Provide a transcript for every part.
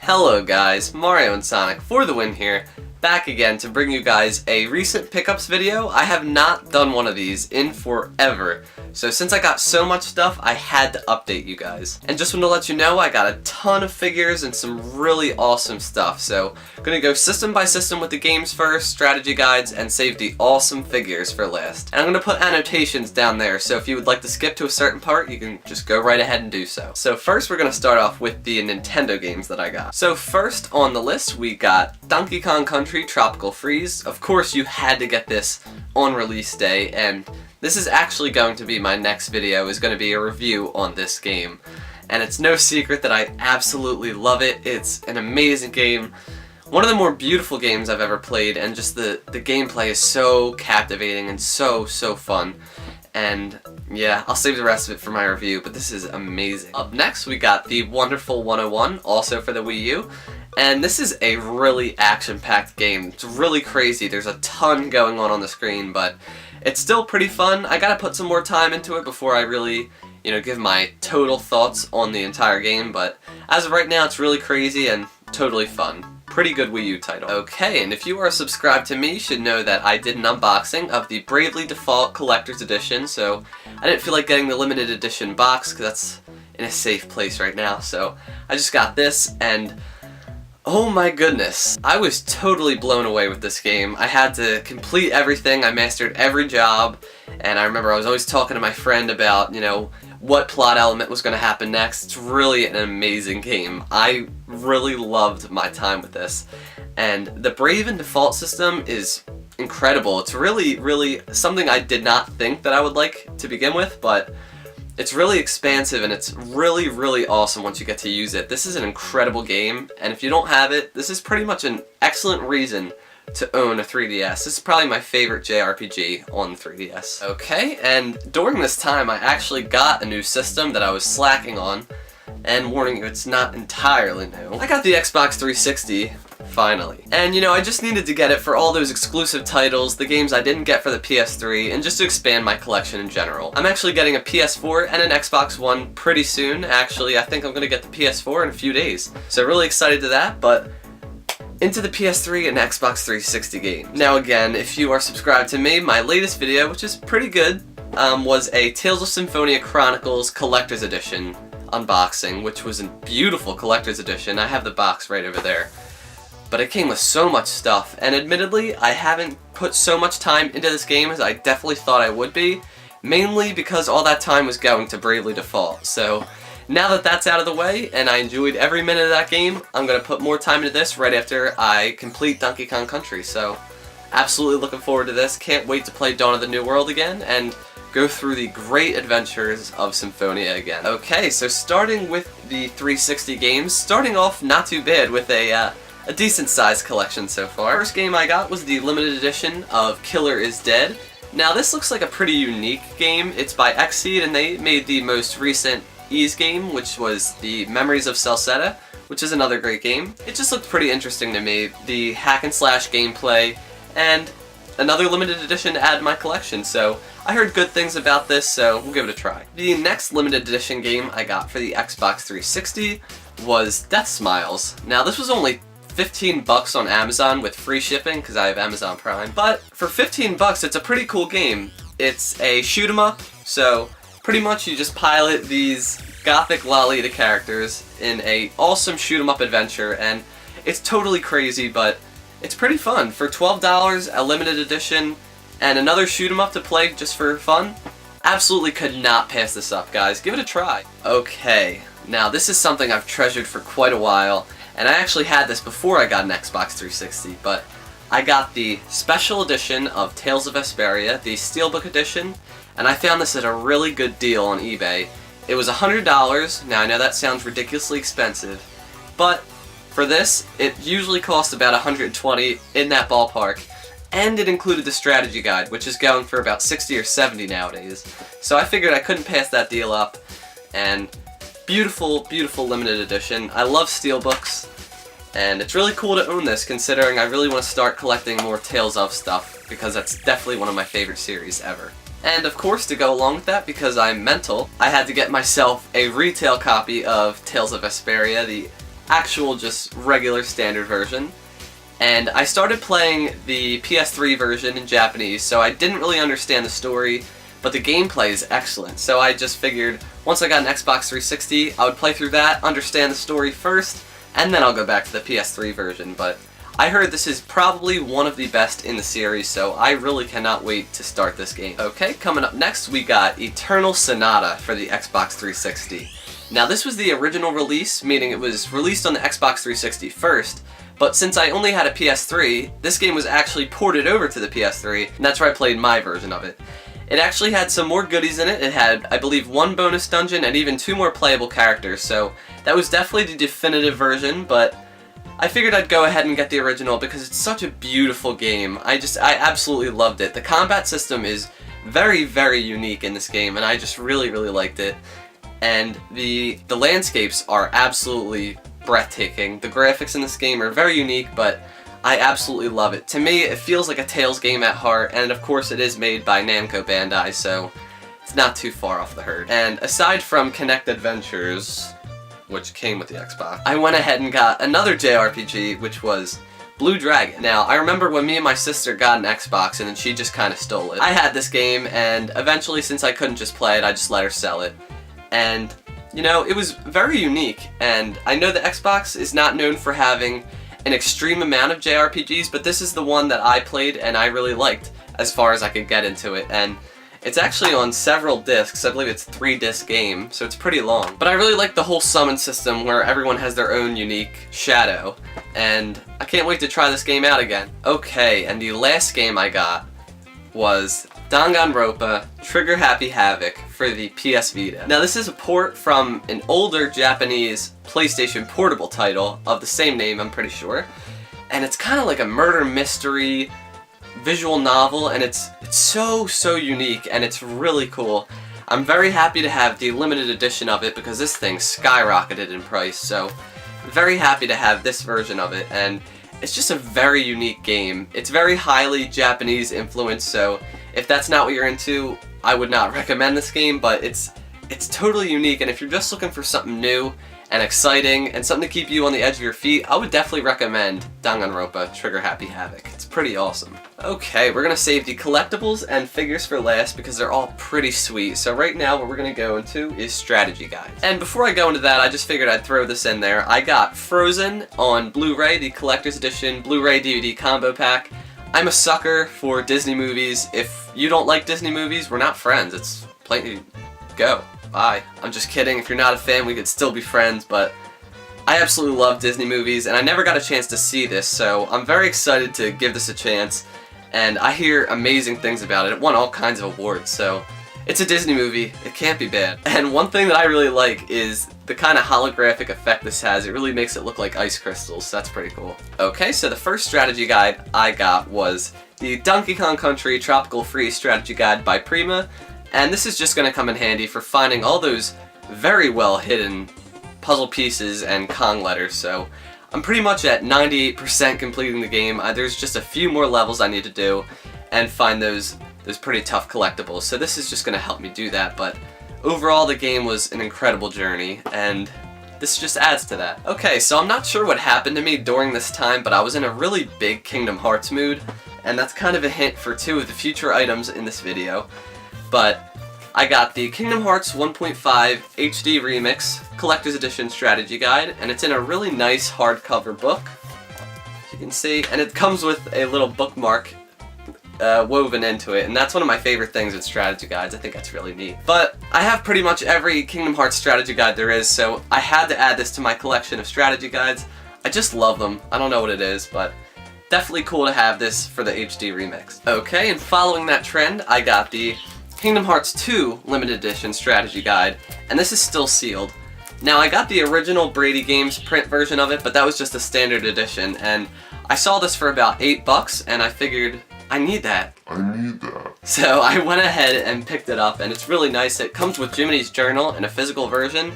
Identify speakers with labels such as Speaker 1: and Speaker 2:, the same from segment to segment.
Speaker 1: Hello guys, Mario and Sonic for the win here, back again to bring you guys a recent pickups video. I have not done one of these in forever, so since I got so much stuff, I had to update you guys. And just want to let you know, I got a ton of figures and some really awesome stuff, so I'm gonna go system by system with the games first, strategy guides, and save the awesome figures for last. And I'm gonna put annotations down there, so if you would like to skip to a certain part, you can just go right ahead and do so. So first we're gonna start off with the Nintendo games that I got. So first on the list, we got Donkey Kong Country Tropical Freeze. Of course, you had to get this on release day, and this is actually going to be my next video, is going to be a review on this game. And it's no secret that I absolutely love it. It's an amazing game. One of the more beautiful games I've ever played, and just the gameplay is so captivating and so fun. And yeah, I'll save the rest of it for my review, but this is amazing. Up next, we got the Wonderful 101, also for the Wii U. And this is a really action-packed game. It's really crazy. There's a ton going on the screen, but it's still pretty fun. I gotta put some more time into it before I really, give my total thoughts on the entire game, but as of right now, it's really crazy and totally fun. Pretty good Wii U title. Okay, and if you are subscribed to me, you should know that I did an unboxing of the Bravely Default Collector's Edition, so I didn't feel like getting the limited edition box, because that's in a safe place right now, so I just got this, and oh my goodness, I was totally blown away with this game. I had to complete everything, I mastered every job, and I remember I was always talking to my friend about, what plot element was going to happen next. It's really an amazing game. I really loved my time with this. And the Brave and Default system is incredible. It's really something I did not think that I would like to begin with, but it's really expansive and it's really awesome once you get to use it. This is an incredible game, and if you don't have it, this is pretty much an excellent reason to own a 3DS. This is probably my favorite JRPG on 3DS. Okay, and during this time I actually got a new system that I was slacking on, and warning you, it's not entirely new. I got the Xbox 360 finally. And I just needed to get it for all those exclusive titles, the games I didn't get for the PS3, and just to expand my collection in general. I'm actually getting a PS4 and an Xbox One pretty soon. Actually, I think I'm going to get the PS4 in a few days. So really excited to that, but into the PS3 and Xbox 360 games. Now again, if you are subscribed to me, my latest video, which is pretty good, was a Tales of Symphonia Chronicles Collector's Edition unboxing, which was a beautiful Collector's Edition. I have the box right over there. But it came with so much stuff, and admittedly, I haven't put so much time into this game as I definitely thought I would be, mainly because all that time was going to Bravely Default. So now that that's out of the way, and I enjoyed every minute of that game, I'm going to put more time into this right after I complete Donkey Kong Country. So absolutely looking forward to this. Can't wait to play Dawn of the New World again, and go through the great adventures of Symphonia again. Okay, so starting with the 360 games, starting off not too bad with a decent sized collection so far. First game I got was the limited edition of Killer is Dead. Now this looks like a pretty unique game. It's by Xseed, and they made the most recent Ys game, which was the Memories of Celceta, which is another great game. It just looked pretty interesting to me, the hack and slash gameplay, and another limited edition to add to my collection, so I heard good things about this, so we'll give it a try. The next limited edition game I got for the Xbox 360 was Death Smiles. Now this was only 15 bucks on Amazon with free shipping because I have Amazon Prime, but for 15 bucks it's a pretty cool game. It's a shoot 'em up, so pretty much you just pilot these gothic Lolita characters in a awesome shoot 'em up adventure, and it's totally crazy, but it's pretty fun. For $12, a limited edition, and another shoot 'em up to play just for fun, absolutely could not pass this up, guys. Give it a try. Okay, now this is something I've treasured for quite a while, and I actually had this before I got an Xbox 360, but I got the special edition of Tales of Vesperia, the Steelbook edition, and I found this at a really good deal on eBay. It was $100. Now I know that sounds ridiculously expensive, but for this, it usually costs about $120, in that ballpark, and it included the strategy guide, which is going for about $60 or $70 nowadays. So I figured I couldn't pass that deal up, and beautiful limited edition. I love steelbooks, and it's really cool to own this considering I really want to start collecting more Tales of stuff, because that's definitely one of my favorite series ever. And of course, to go along with that, because I'm mental, I had to get myself a retail copy of Tales of Vesperia, the actual just regular standard version. And I started playing the PS3 version in Japanese, so I didn't really understand the story, but the gameplay is excellent. So I just figured once I got an Xbox 360, I would play through that, understand the story first, and then I'll go back to the PS3 version. But I heard this is probably one of the best in the series, so I really cannot wait to start this game. Okay, coming up next we got Eternal Sonata for the Xbox 360. Now this was the original release, meaning it was released on the Xbox 360 first, but since I only had a PS3, this game was actually ported over to the PS3, and that's where I played my version of it. It actually had some more goodies in it. It had, I believe, 1 bonus dungeon and even 2 more playable characters, so that was definitely the definitive version, but I figured I'd go ahead and get the original because it's such a beautiful game. I absolutely loved it. The combat system is very, very unique in this game, and I just really, really liked it. And the landscapes are absolutely breathtaking. The graphics in this game are very unique, but I absolutely love it. To me, it feels like a Tales game at heart, and of course it is made by Namco Bandai, so it's not too far off the herd. And aside from Kinect Adventures, which came with the Xbox, I went ahead and got another JRPG, which was Blue Dragon. Now, I remember when me and my sister got an Xbox and then she just kind of stole it. I had this game, and eventually, since I couldn't just play it, I just let her sell it. And, you know, it was very unique, and I know the Xbox is not known for having an extreme amount of JRPGs, but this is the one that I played and I really liked as far as I could get into it. And it's actually on several discs. I believe it's a 3-disc game, so it's pretty long. But I really like the whole summon system where everyone has their own unique shadow, and I can't wait to try this game out again. Okay, and the last game I got was Danganronpa Trigger Happy Havoc for the PS Vita. Now this is a port from an older Japanese PlayStation Portable title of the same name, I'm pretty sure. And it's kind of like a murder mystery visual novel, and it's so unique, and it's really cool. I'm very happy to have the limited edition of it because this thing skyrocketed in price, so I'm very happy to have this version of it, and it's just a very unique game. It's very highly Japanese influenced, so if that's not what you're into, I would not recommend this game, but it's totally unique, and if you're just looking for something new and exciting and something to keep you on the edge of your feet, I would definitely recommend Danganronpa Trigger Happy Havoc. It's pretty awesome. Okay, we're gonna save the collectibles and figures for last because they're all pretty sweet. So right now what we're gonna go into is strategy guides. And before I go into that, I just figured I'd throw this in there. I got Frozen on Blu-ray, the collector's edition Blu-ray DVD combo pack. I'm a sucker for Disney movies. If you don't like Disney movies, we're not friends. It's plain go. Bye. I'm just kidding. If you're not a fan, we could still be friends, but I absolutely love Disney movies, and I never got a chance to see this, so I'm very excited to give this a chance, and I hear amazing things about it. It won all kinds of awards, so it's a Disney movie. It can't be bad. And one thing that I really like is the kind of holographic effect this has. It really makes it look like ice crystals, so that's pretty cool. Okay, so the first strategy guide I got was the Donkey Kong Country Tropical Freeze Strategy Guide by Prima. And this is just going to come in handy for finding all those very well hidden puzzle pieces and Kong letters. So I'm pretty much at 98% completing the game. There's just a few more levels I need to do and find those pretty tough collectibles. So this is just going to help me do that. But overall, the game was an incredible journey, and this just adds to that. Okay, so I'm not sure what happened to me during this time, but I was in a really big Kingdom Hearts mood, and that's kind of a hint for 2 of the future items in this video. But I got the Kingdom Hearts 1.5 HD Remix Collector's Edition Strategy Guide, and it's in a really nice hardcover book, as you can see, and it comes with a little bookmark woven into it, and that's one of my favorite things with strategy guides. I think that's really neat. But I have pretty much every Kingdom Hearts strategy guide there is, so I had to add this to my collection of strategy guides. I just love them. I don't know what it is, but definitely cool to have this for the HD Remix. Okay, and following that trend, I got the Kingdom Hearts 2 Limited Edition Strategy Guide, and this is still sealed. Now, I got the original Brady Games print version of it, but that was just a standard edition, and I saw this for about $8, and I figured, I need that. So I went ahead and picked it up, and it's really nice. It comes with Jiminy's Journal in a physical version,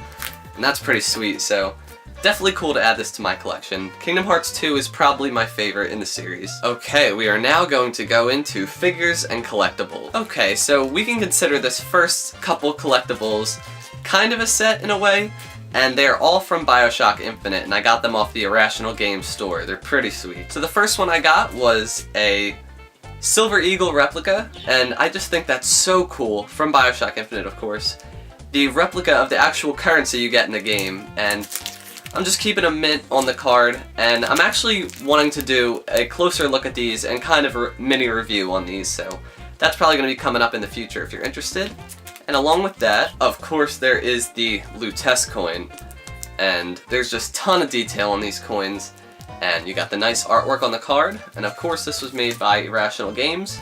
Speaker 1: and that's pretty sweet, so definitely cool to add this to my collection. Kingdom Hearts 2 is probably my favorite in the series. Okay, we are now going to go into figures and collectibles. Okay, so we can consider this first couple collectibles kind of a set in a way, and they're all from BioShock Infinite, and I got them off the Irrational Games store. They're pretty sweet. So the first one I got was a Silver Eagle replica, and I just think that's so cool, from BioShock Infinite of course. The replica of the actual currency you get in the game, and I'm just keeping a mint on the card, and I'm actually wanting to do a closer look at these and kind of a mini review on these, so that's probably going to be coming up in the future if you're interested. And along with that, of course, there is the Lutece coin, and there's just a ton of detail on these coins, and you got the nice artwork on the card, and of course this was made by Irrational Games,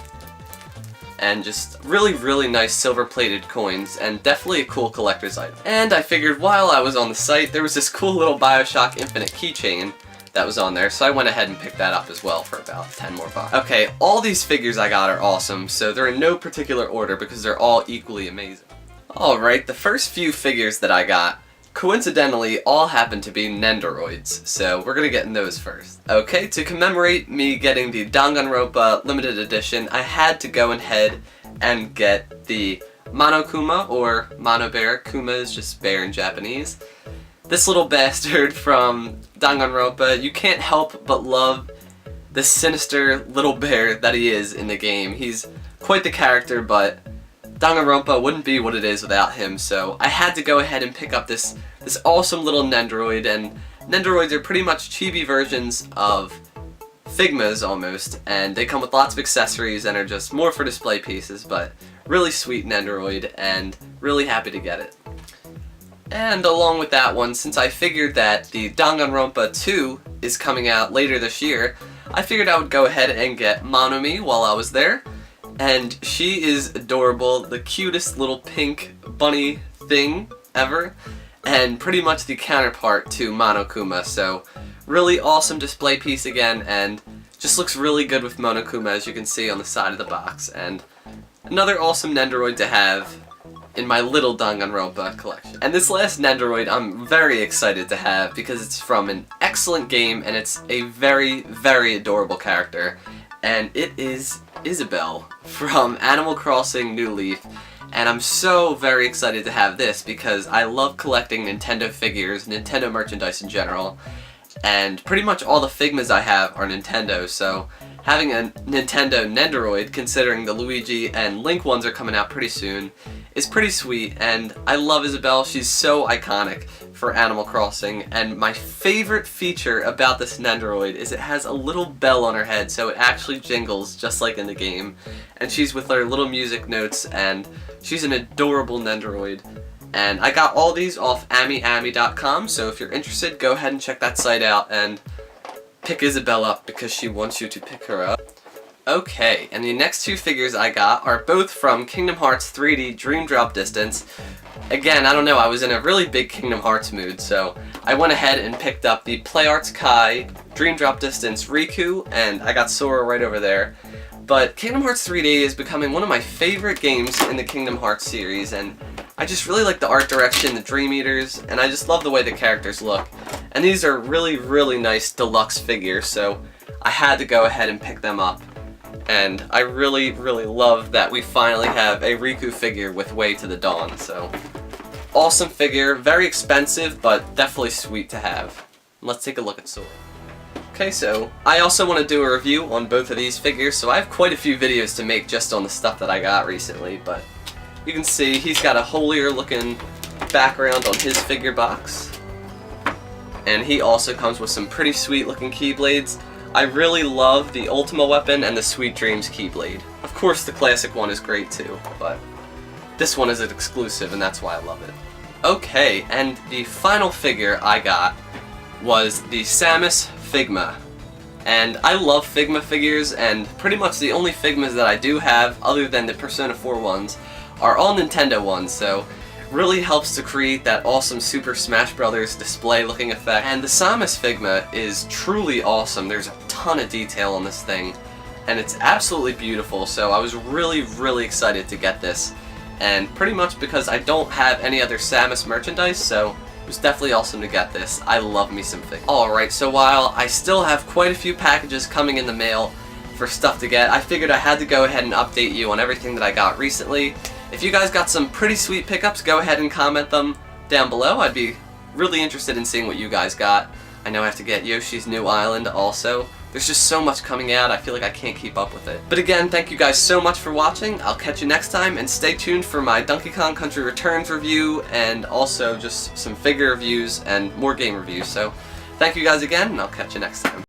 Speaker 1: and just really nice silver-plated coins, and definitely a cool collector's item. And I figured while I was on the site, there was this cool little BioShock Infinite keychain that was on there, so I went ahead and picked that up as well for about 10 more bucks. Okay, all these figures I got are awesome, so they're in no particular order because they're all equally amazing. Alright, the first few figures that I got, coincidentally, all happen to be Nendoroids, so we're gonna get in those first. Okay, to commemorate me getting the Danganronpa limited edition, I had to go ahead and get the Monokuma, or Mono Bear. Kuma is just bear in Japanese. This little bastard from Danganronpa, you can't help but love the sinister little bear that he is in the game. He's quite the character, but Danganronpa wouldn't be what it is without him, so I had to go ahead and pick up this awesome little Nendoroid, and Nendoroids are pretty much chibi versions of Figmas almost, and they come with lots of accessories and are just more for display pieces, but really sweet Nendoroid, and really happy to get it. And along with that one, since I figured that the Danganronpa 2 is coming out later this year, I figured I would go ahead and get Monomi while I was there. And she is adorable, the cutest little pink bunny thing ever, and pretty much the counterpart to Monokuma, so really awesome display piece again, and just looks really good with Monokuma as you can see on the side of the box, and another awesome Nendoroid to have in my little Danganronpa collection. And this last Nendoroid I'm very excited to have because it's from an excellent game and it's a very adorable character, and it is Isabelle from Animal Crossing New Leaf, and I'm so very excited to have this because I love collecting Nintendo figures, Nintendo merchandise in general, and pretty much all the Figmas I have are Nintendo, so having a Nintendo Nendoroid, considering the Luigi and Link ones are coming out pretty soon, is pretty sweet, and I love Isabelle. She's so iconic for Animal Crossing, and my favorite feature about this Nendoroid is it has a little bell on her head, so it actually jingles just like in the game, and she's with her little music notes, and she's an adorable Nendoroid. And I got all these off AmiAmi.com, so if you're interested, go ahead and check that site out and pick Isabelle up because she wants you to pick her up. Okay, and the next two figures I got are both from Kingdom Hearts 3D Dream Drop Distance. Again, I don't know, I was in a really big Kingdom Hearts mood, so I went ahead and picked up the PlayArts Kai Dream Drop Distance Riku, and I got Sora right over there. But Kingdom Hearts 3D is becoming one of my favorite games in the Kingdom Hearts series, and I just really like the art direction, the Dream Eaters, and I just love the way the characters look. And these are really nice deluxe figures, so I had to go ahead and pick them up. And I really love that we finally have a Riku figure with Way to the Dawn, so awesome figure, very expensive, but definitely sweet to have. Let's take a look at Sora. Okay, so I also want to do a review on both of these figures, so I have quite a few videos to make just on the stuff that I got recently, but you can see he's got a holier looking background on his figure box. And he also comes with some pretty sweet looking keyblades. I really love the Ultima weapon and the Sweet Dreams keyblade. Of course the classic one is great too, but this one is an exclusive and that's why I love it. Okay, and the final figure I got was the Samus Figma. And I love Figma figures, and pretty much the only Figmas that I do have, other than the Persona 4 ones, are all Nintendo ones, so really helps to create that awesome Super Smash Bros. Display looking effect. And the Samus Figma is truly awesome. There's a ton of detail on this thing, and it's absolutely beautiful, so I was really excited to get this. And pretty much because I don't have any other Samus merchandise, so it was definitely awesome to get this. I love me some Figma. Alright, so while I still have quite a few packages coming in the mail for stuff to get, I figured I had to go ahead and update you on everything that I got recently. If you guys got some pretty sweet pickups, go ahead and comment them down below. I'd be really interested in seeing what you guys got. I know I have to get Yoshi's New Island also. There's just so much coming out, I feel like I can't keep up with it. But again, thank you guys so much for watching. I'll catch you next time, and stay tuned for my Donkey Kong Country Returns review, and also just some figure reviews and more game reviews. So thank you guys again, and I'll catch you next time.